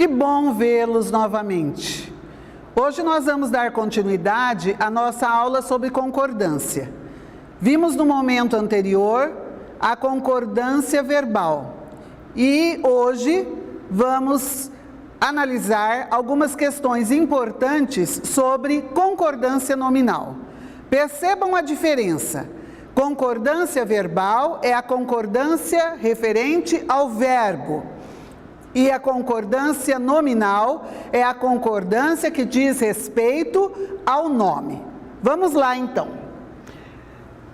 Que bom vê-los novamente. Hoje nós vamos dar continuidade à nossa aula sobre concordância. Vimos no momento anterior a concordância verbal e hoje vamos analisar algumas questões importantes sobre concordância nominal. Percebam a diferença. Concordância verbal é a concordância referente ao verbo. E a concordância nominal é a concordância que diz respeito ao nome. Vamos lá então.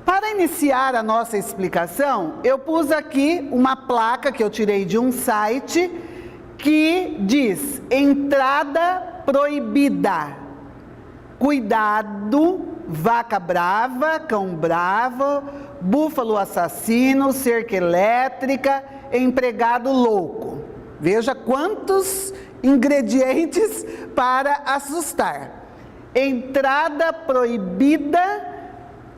Para iniciar a nossa explicação, eu pus aqui uma placa que eu tirei de um site que diz: entrada proibida. Cuidado, vaca brava, cão bravo, búfalo assassino, cerca elétrica, empregado louco. Veja quantos ingredientes para assustar. Entrada proibida,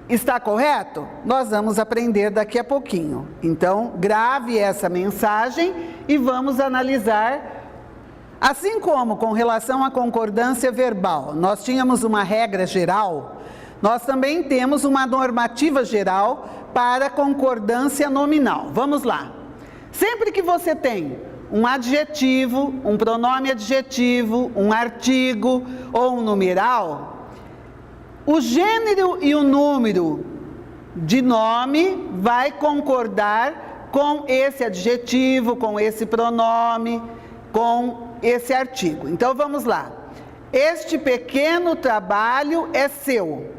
está correto? Nós vamos aprender daqui a pouquinho. Então, grave essa mensagem e vamos analisar. Assim como com relação à concordância verbal, nós tínhamos uma regra geral, nós também temos uma normativa geral para concordância nominal. Vamos lá. Sempre que você tem um adjetivo, um pronome adjetivo, um artigo ou um numeral, o gênero e o número de nome vai concordar com esse adjetivo, com esse pronome, com esse artigo. Então vamos lá. Este pequeno trabalho é seu.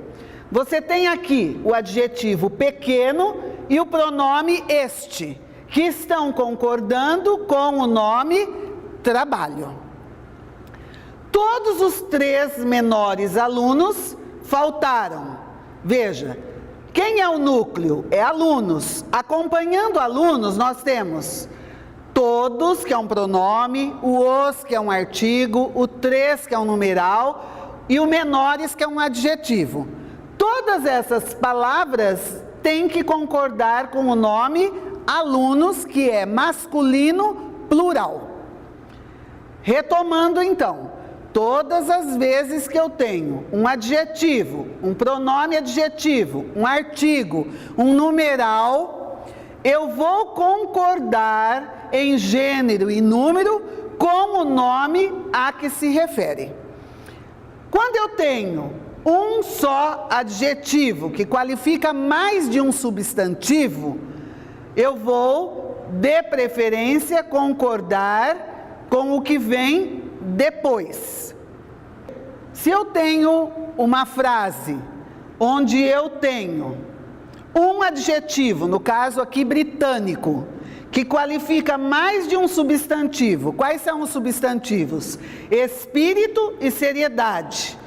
Você tem aqui o adjetivo pequeno e o pronome este, que estão concordando com o nome trabalho. Todos os 3 menores alunos faltaram. Veja, quem é o núcleo? É alunos. Acompanhando alunos, nós temos todos, que é um pronome, o os, que é um artigo, o 3, que é um numeral, e o menores, que é um adjetivo. Todas essas palavras têm que concordar com o nome alunos, que é masculino plural. Retomando então, todas as vezes que eu tenho um adjetivo, um pronome adjetivo, um artigo, um numeral, eu vou concordar em gênero e número com o nome a que se refere. Quando eu tenho um só adjetivo que qualifica mais de um substantivo, eu vou, de preferência, concordar com o que vem depois. Se eu tenho uma frase onde eu tenho um adjetivo, no caso aqui britânico, que qualifica mais de um substantivo, quais são os substantivos? Espírito e seriedade.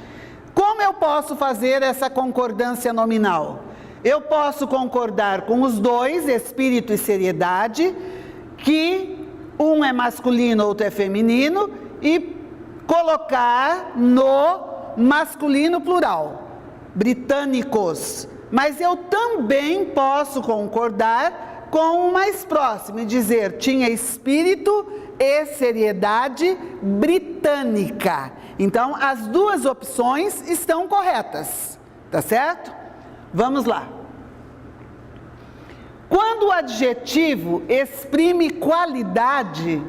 Como eu posso fazer essa concordância nominal? Eu posso concordar com os dois, espírito e seriedade, que um é masculino, outro é feminino, e colocar no masculino plural, britânicos. Mas eu também posso concordar com o mais próximo e dizer: tinha espírito e seriedade britânica. Então, as duas opções estão corretas, tá certo? Vamos lá. Quando o adjetivo exprime qualidade,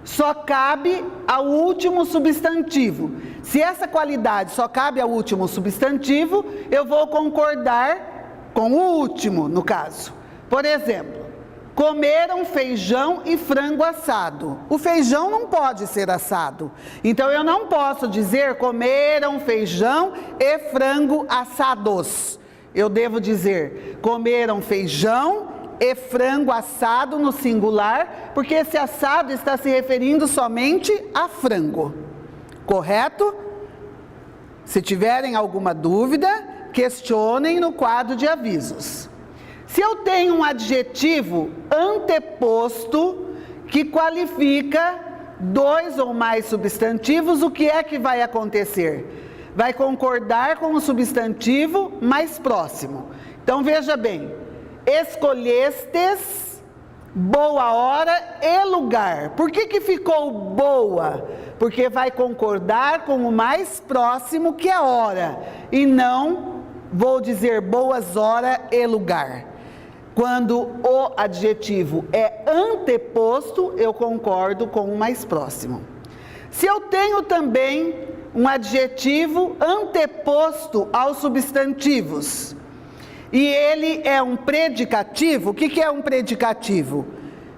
só cabe ao último substantivo. Se essa qualidade só cabe ao último substantivo, eu vou concordar com o último, no caso. Por exemplo, comeram feijão e frango assado. O feijão não pode ser assado. Então eu não posso dizer comeram feijão e frango assados. Eu devo dizer comeram feijão e frango assado no singular, porque esse assado está se referindo somente a frango. Correto? Se tiverem alguma dúvida, questionem no quadro de avisos. Se eu tenho um adjetivo anteposto que qualifica 2 ou mais substantivos, o que é que vai acontecer? Vai concordar com o substantivo mais próximo. Então veja bem, escolhestes boa hora e lugar. Por que ficou boa? Porque vai concordar com o mais próximo, que é a hora, e não vou dizer boas horas e lugar. Quando o adjetivo é anteposto, eu concordo com o mais próximo. Se eu tenho também um adjetivo anteposto aos substantivos, e ele é um predicativo, o que é um predicativo?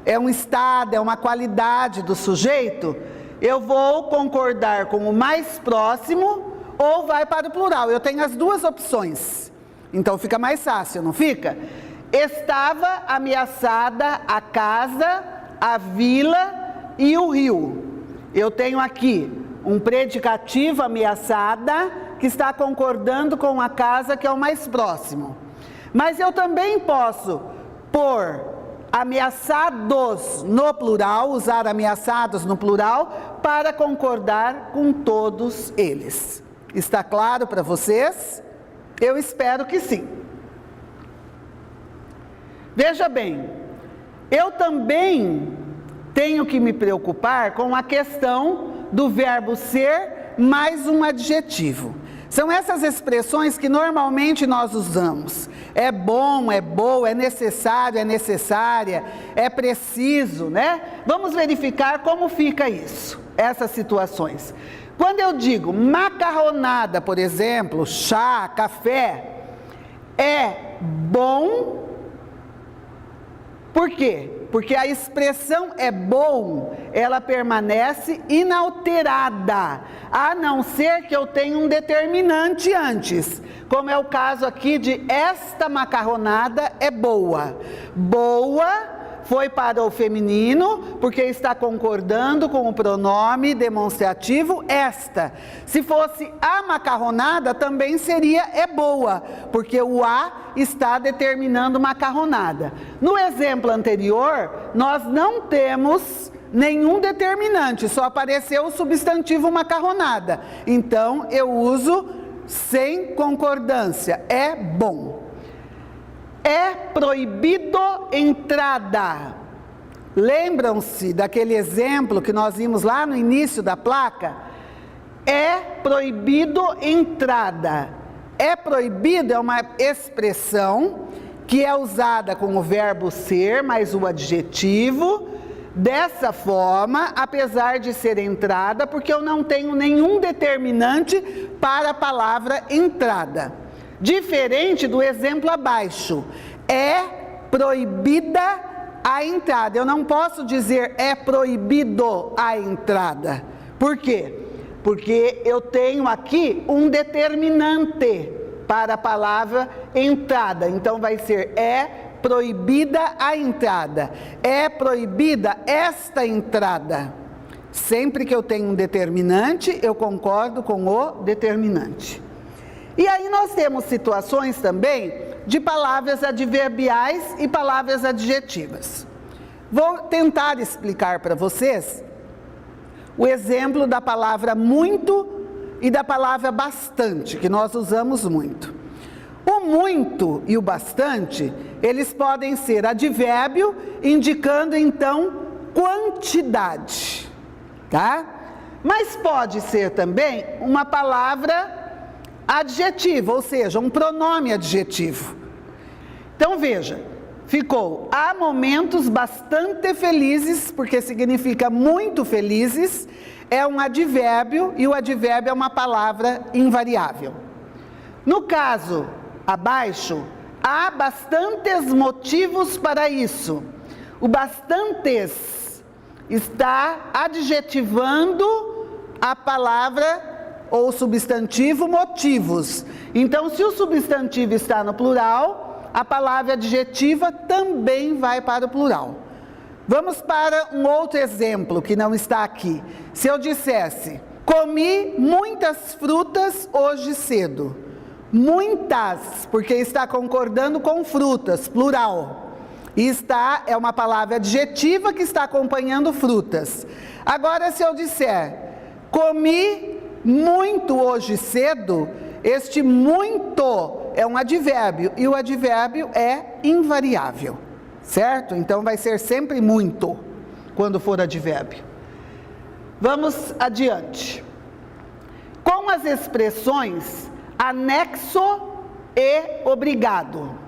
É um estado, é uma qualidade do sujeito. Eu vou concordar com o mais próximo ou vai para o plural. Eu tenho as duas opções, então fica mais fácil, não fica? Estava ameaçada a casa, a vila e o rio. Eu tenho aqui um predicativo, ameaçada, que está concordando com a casa, que é o mais próximo. Mas eu também posso pôr ameaçados no plural, usar ameaçados no plural, para concordar com todos eles. Está claro para vocês? Eu espero que sim. Veja bem, eu também tenho que me preocupar com a questão do verbo ser mais um adjetivo. São essas expressões que normalmente nós usamos. É bom, é boa, é necessário, é necessária, é preciso, né? Vamos verificar como fica isso, essas situações. Quando eu digo macarronada, por exemplo, chá, café, é bom. Por quê? Porque a expressão é bom, ela permanece inalterada, a não ser que eu tenha um determinante antes, como é o caso aqui de esta macarronada é boa. Boa foi para o feminino, porque está concordando com o pronome demonstrativo esta. Se fosse a macarronada, também seria é boa, porque o a está determinando macarronada. No exemplo anterior, nós não temos nenhum determinante, só apareceu o substantivo macarronada. Então, eu uso sem concordância, é bom. É proibido entrada. Lembram-se daquele exemplo que nós vimos lá no início da placa? É proibido entrada. É proibido é uma expressão que é usada com o verbo ser mais o adjetivo. Dessa forma, apesar de ser entrada, porque eu não tenho nenhum determinante para a palavra entrada. Diferente do exemplo abaixo, é proibida a entrada. Eu não posso dizer é proibido a entrada. Por quê? Porque eu tenho aqui um determinante para a palavra entrada. Então vai ser é proibida a entrada. É proibida esta entrada. Sempre que eu tenho um determinante, eu concordo com o determinante. E aí nós temos situações também de palavras adverbiais e palavras adjetivas. Vou tentar explicar para vocês o exemplo da palavra muito e da palavra bastante, que nós usamos muito. O muito e o bastante, eles podem ser advérbio, indicando então quantidade, tá? Mas pode ser também uma palavra adjetivo, ou seja, um pronome adjetivo. Então veja, ficou há momentos bastante felizes, porque significa muito felizes, é um advérbio e o advérbio é uma palavra invariável. No caso abaixo, há bastantes motivos para isso. O bastantes está adjetivando a palavra ou substantivo motivos. Então, se o substantivo está no plural, a palavra adjetiva também vai para o plural. Vamos para um outro exemplo que não está aqui. Se eu dissesse, comi muitas frutas hoje cedo. Muitas, porque está concordando com frutas, plural. E é uma palavra adjetiva que está acompanhando frutas. Agora, se eu disser, comi muito hoje cedo, este muito é um advérbio e o advérbio é invariável. certo? Então vai ser sempre muito, quando for advérbio. Vamos adiante. Com as expressões anexo e obrigado.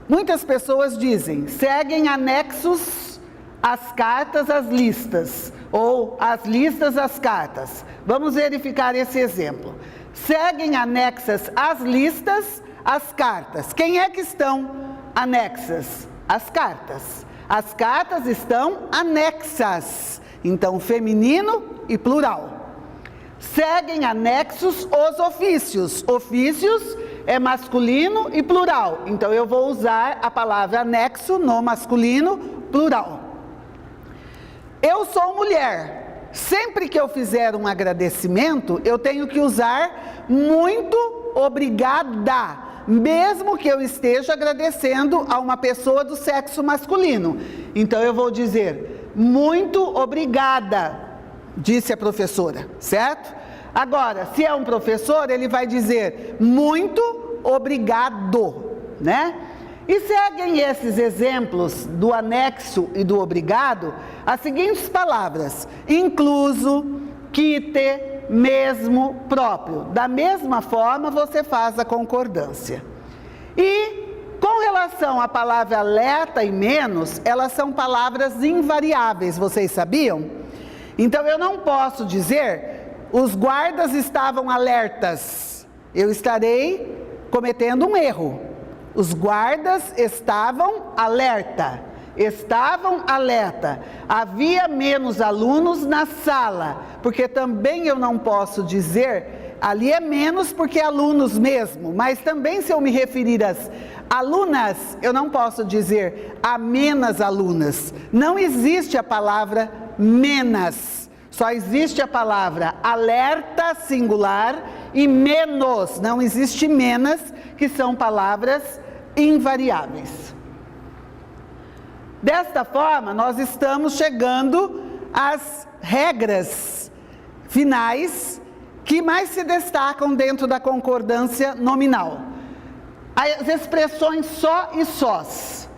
Muitas pessoas dizem, seguem anexos as cartas às listas, ou as listas às cartas. Vamos verificar esse exemplo. Seguem anexas às listas as cartas. Quem é que estão anexas? As cartas. As cartas estão anexas. Então, feminino e plural. Seguem anexos os ofícios. Ofícios é masculino e plural. Então, eu vou usar a palavra anexo no masculino plural. Eu sou mulher. Sempre que eu fizer um agradecimento, eu tenho que usar muito obrigada, mesmo que eu esteja agradecendo a uma pessoa do sexo masculino. Então, eu vou dizer, muito obrigada, disse a professora, certo? Agora, se é um professor, ele vai dizer, muito obrigado, né? E seguem esses exemplos do anexo e do obrigado as seguintes palavras: incluso, quite, mesmo, próprio. Da mesma forma, você faz a concordância. E com relação à palavra alerta e menos, elas são palavras invariáveis, vocês sabiam? Então, eu não posso dizer, os guardas estavam alertas. Eu estarei cometendo um erro. Os guardas estavam alerta. Estavam alerta. Havia menos alunos na sala, porque também eu não posso dizer, ali é menos porque é alunos mesmo, mas também se eu me referir às alunas, eu não posso dizer a menos alunas. Não existe a palavra menos, só existe a palavra alerta singular e menos, não existe menos, que são palavras invariáveis. Desta forma, nós estamos chegando às regras finais que mais se destacam dentro da concordância nominal. As expressões só e sós.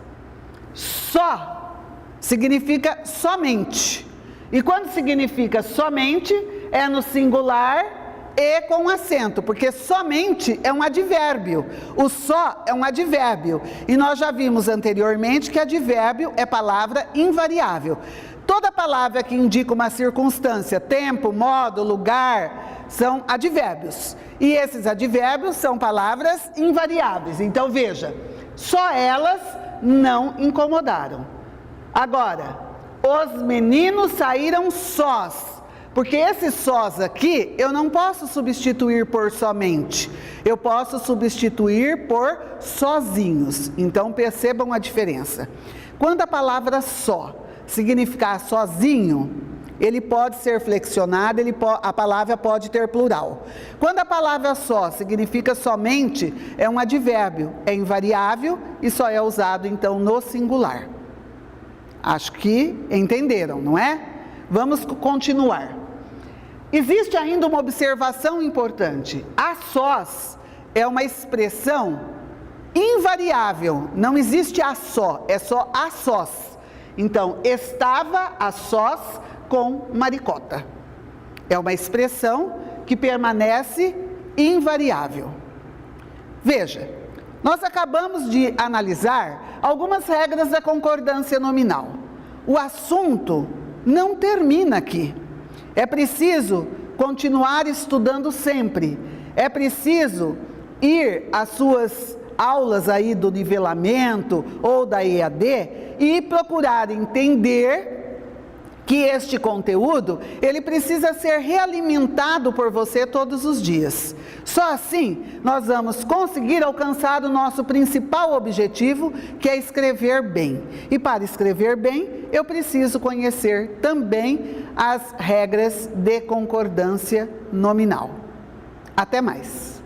Só significa somente. E quando significa somente, é no singular e com acento, porque somente é um advérbio. O só é um advérbio. E nós já vimos anteriormente que advérbio é palavra invariável. Toda palavra que indica uma circunstância, tempo, modo, lugar, são advérbios. E esses advérbios são palavras invariáveis. Então veja, só elas não incomodaram. Agora, os meninos saíram sós. Porque esse sós aqui, eu não posso substituir por somente. Eu posso substituir por sozinhos. Então, percebam a diferença. Quando a palavra só significar sozinho, ele pode ser flexionado, a palavra pode ter plural. Quando a palavra só significa somente, é um advérbio, é invariável e só é usado, então, no singular. Acho que entenderam, não é? Vamos continuar. Existe ainda uma observação importante. A sós é uma expressão invariável, não existe a só, é só a sós. Então, estava a sós com Maricota. É uma expressão que permanece invariável. Veja, nós acabamos de analisar algumas regras da concordância nominal. O assunto não termina aqui. É preciso continuar estudando sempre. É preciso ir às suas aulas aí do nivelamento ou da EAD e procurar entender que este conteúdo, ele precisa ser realimentado por você todos os dias. Só assim, nós vamos conseguir alcançar o nosso principal objetivo, que é escrever bem. E para escrever bem, eu preciso conhecer também as regras de concordância nominal. Até mais!